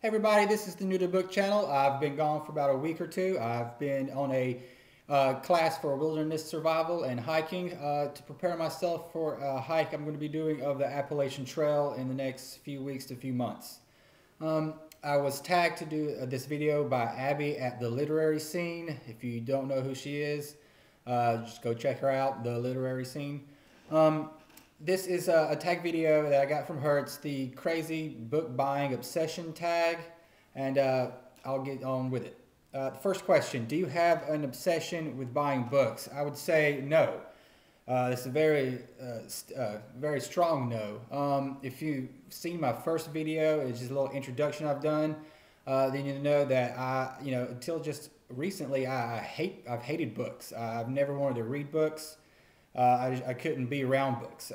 Hey everybody, this is the New to Book channel. I've been gone for about a week or two. I've been on a class for wilderness survival and hiking to prepare myself for a hike I'm going to be doing of the Appalachian Trail in the next few weeks to few months. I was tagged to do this video by Abby at TheLiteraryScene. If you don't know who she is, just go check her out, TheLiteraryScene. This is a tag video that I got from her. It's the crazy book buying obsession tag, and I'll get on with it. The first question, do you have an obsession with buying books? I would say no. It's a very strong no. If you've seen my first video, it's just a little introduction I've done, then you know that until just recently, I've hated books. I've never wanted to read books. I couldn't be around books.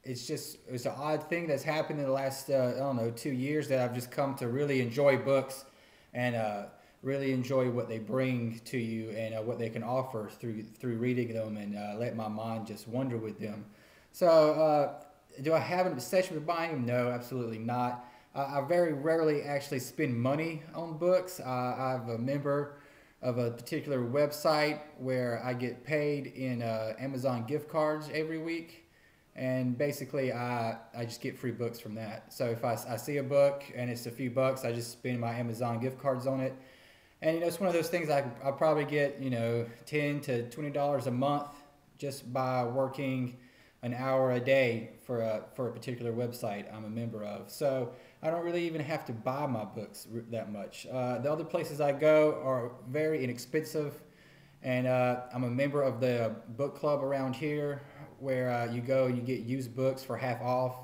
It's an odd thing that's happened in the last, 2 years that I've just come to really enjoy books and really enjoy what they bring to you and what they can offer through reading them and let my mind just wander with them. So, do I have an obsession with buying them? No, absolutely not. I very rarely actually spend money on books. I'm a member of a particular website where I get paid in Amazon gift cards every week, and basically I just get free books from that. So if I see a book and it's a few bucks, I just spend my Amazon gift cards on it, and it's one of those things I'll probably get $10 to $20 a month just by working an hour a day for a particular website I'm a member of. So I don't really even have to buy my books that much. The other places I go are very inexpensive, and I'm a member of the book club around here where you go and you get used books for half off,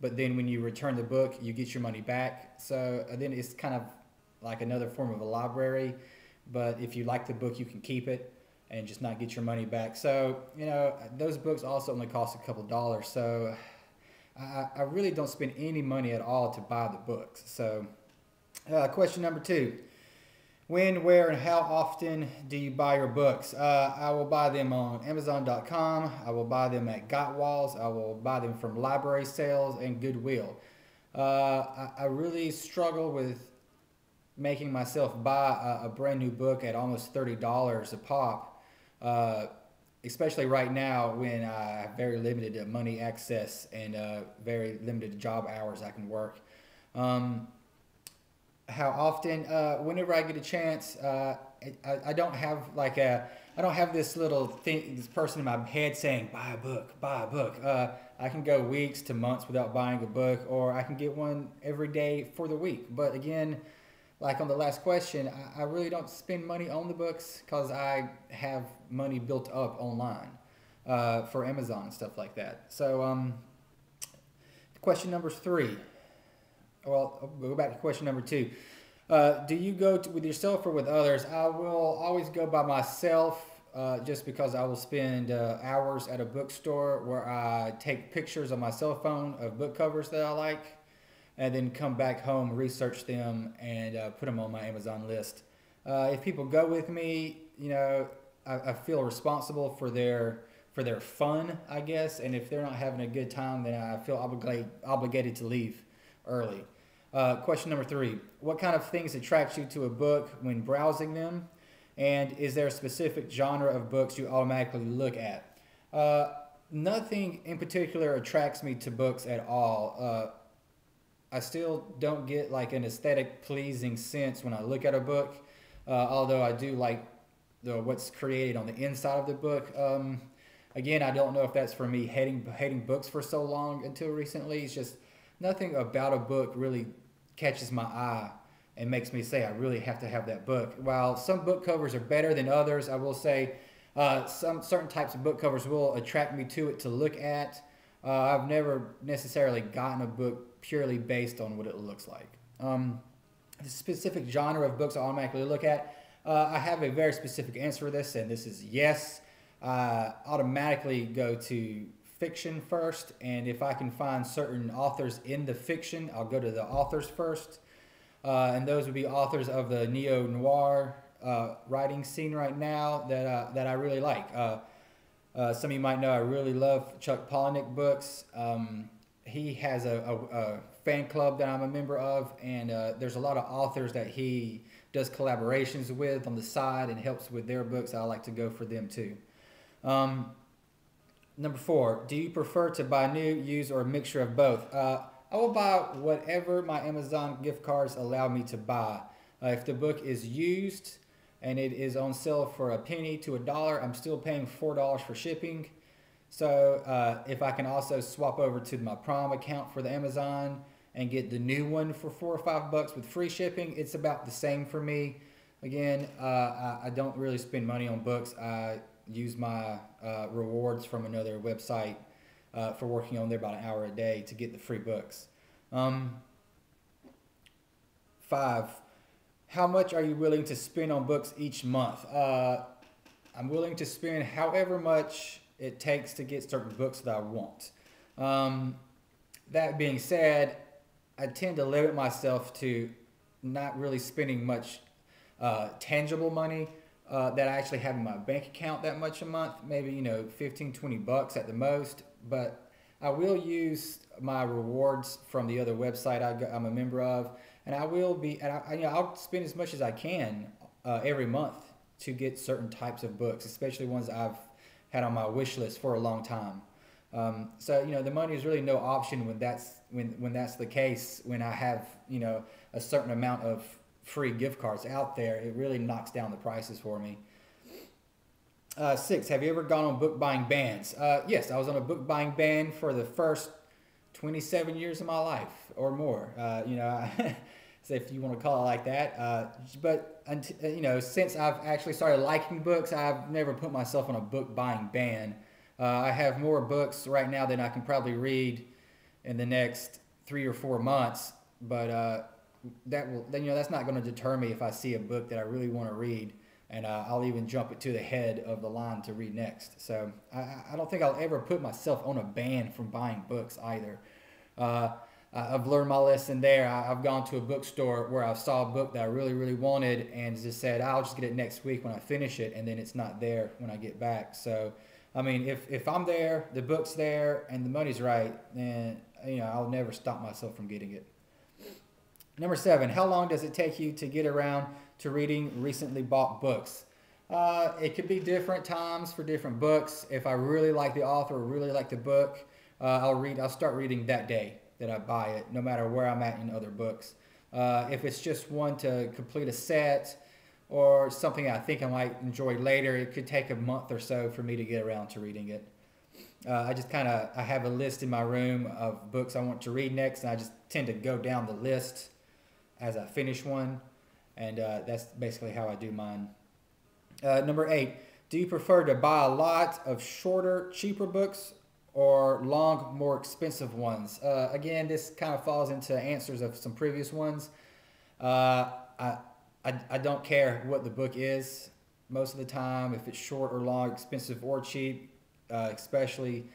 but then when you return the book, you get your money back. So then it's kind of like another form of a library, but if you like the book, you can keep it and just not get your money back. So, those books also only cost a couple dollars. So I really don't spend any money at all to buy the books. So, question number 2. When, where, and how often do you buy your books? I will buy them on Amazon.com. I will buy them at Got Walls. I will buy them from library sales and Goodwill. I really struggle with making myself buy a brand new book at almost $30 a pop. Especially right now when I have very limited money access and very limited job hours I can work. How often? Whenever I get a chance. I don't have I don't have this little thing, this person in my head saying buy a book, buy a book. I can go weeks to months without buying a book, or I can get one every day for the week. But again, like on the last question, I really don't spend money on the books because I have money built up online for Amazon and stuff like that. So question number 3. Well, I'll go back to question number 2. Do you go with yourself or with others? I will always go by myself just because I will spend hours at a bookstore where I take pictures on my cell phone of book covers that I like, and then come back home, research them, and put them on my Amazon list. If people go with me, I feel responsible for their fun, I guess. And if they're not having a good time, then I feel obligated to leave early. Question number 3: what kind of things attract you to a book when browsing them? And is there a specific genre of books you automatically look at? Nothing in particular attracts me to books at all. I still don't get like an aesthetic pleasing sense when I look at a book, although I do like what's created on the inside of the book. Again, I don't know if that's for me hating books for so long until recently. It's just nothing about a book really catches my eye and makes me say I really have to have that book. While some book covers are better than others, I will say some certain types of book covers will attract me to it to look at. I've never necessarily gotten a book purely based on what it looks like. The specific genre of books I automatically look at, I have a very specific answer for this, and this is yes. I automatically go to fiction first, and if I can find certain authors in the fiction, I'll go to the authors first. And those would be authors of the neo-noir writing scene right now that I really like. Some of you might know I really love Chuck Palahniuk books. He has a fan club that I'm a member of, and there's a lot of authors that he does collaborations with on the side and helps with their books. I like to go for them too. Number 4, do you prefer to buy new, used, or a mixture of both? I will buy whatever my Amazon gift cards allow me to buy. If the book is used and it is on sale for a penny to $1, I'm still paying $4 for shipping. So if I can also swap over to my Prime account for the Amazon and get the new one for $4 or $5 with free shipping, it's about the same for me. Again, I don't really spend money on books. I use my rewards from another website for working on there about an hour a day to get the free books. 5, how much are you willing to spend on books each month? I'm willing to spend however much it takes to get certain books that I want. That being said, I tend to limit myself to not really spending much tangible money that I actually have in my bank account that much a month, maybe, you know, 15, 20 bucks at the most. But I will use my rewards from the other website I'm a member of, and I will be, and you know, I'll spend as much as I can every month to get certain types of books, especially ones I've had on my wish list for a long time. So you know, the money is really no option when that's the case. When I have, you know, a certain amount of free gift cards out there, it really knocks down the prices for me. 6, have you ever gone on book buying bans? Yes, I was on a book buying ban for the first 27 years of my life or more. You know, so if you want to call it like that. But you know, since I've actually started liking books, I've never put myself on a book buying ban. I have more books right now than I can probably read in the next 3 or 4 months. But then, you know, that's not going to deter me if I see a book that I really want to read, and I'll even jump it to the head of the line to read next. So I don't think I'll ever put myself on a ban from buying books either. I've learned my lesson there. I've gone to a bookstore where I saw a book that I really, really wanted and just said, I'll just get it next week when I finish it, and then it's not there when I get back. So, I mean, if I'm there, the book's there, and the money's right, then, you know, I'll never stop myself from getting it. Number 7, how long does it take you to get around to reading recently bought books? It could be different times for different books. If I really like the author or really like the book, I'll start reading that day that I buy it, no matter where I'm at in other books. If it's just one to complete a set or something I think I might enjoy later, it could take a month or so for me to get around to reading it. I have a list in my room of books I want to read next, and I just tend to go down the list as I finish one, and that's basically how I do mine. Number 8, do you prefer to buy a lot of shorter, cheaper books or long, more expensive ones? Again, this kind of falls into answers of some previous ones. I don't care what the book is most of the time, if it's short or long, expensive or cheap, especially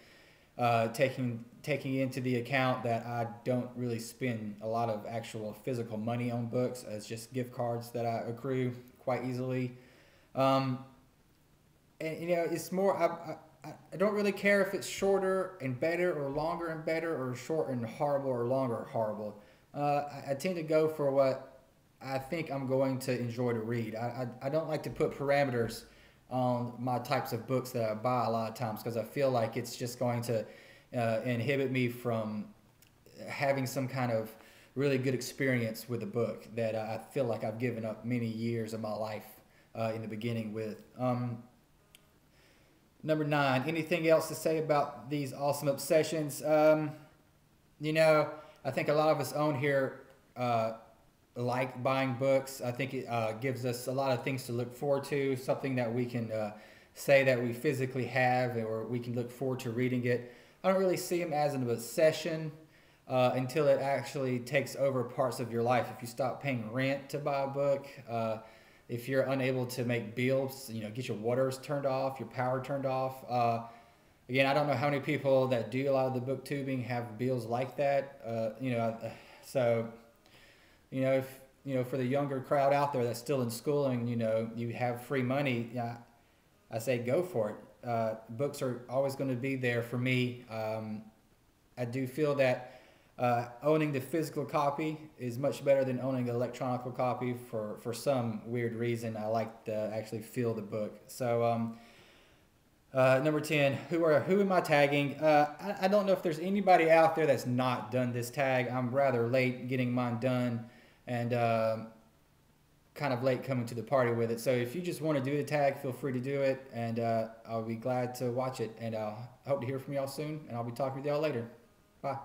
taking into the account that I don't really spend a lot of actual physical money on books. It's just gift cards that I accrue quite easily. And you know, it's more, I don't really care if it's shorter and better or longer and better or short and horrible or longer or horrible. I tend to go for what I think I'm going to enjoy to read. I don't like to put parameters on my types of books that I buy a lot of times, because I feel like it's just going to inhibit me from having some kind of really good experience with a book that I feel like I've given up many years of my life in the beginning with. Number 9, anything else to say about these awesome obsessions? You know, I think a lot of us on here like buying books. I think it gives us a lot of things to look forward to, something that we can say that we physically have, or we can look forward to reading it. I don't really see them as an obsession until it actually takes over parts of your life. If you stop paying rent to buy a book, if you're unable to make bills, you know, get your waters turned off, your power turned off. Again, I don't know how many people that do a lot of the booktubing have bills like that. You know, so, you know, if, you know, for the younger crowd out there that's still in school and, you know, you have free money, yeah, I say go for it. Books are always going to be there for me. I do feel that owning the physical copy is much better than owning the electronic copy for some weird reason. I like to actually feel the book. So number 10, who am I tagging? I don't know if there's anybody out there that's not done this tag. I'm rather late getting mine done, and kind of late coming to the party with it. So if you just want to do the tag, feel free to do it, and I'll be glad to watch it. And I hope to hear from y'all soon, and I'll be talking with y'all later. Bye.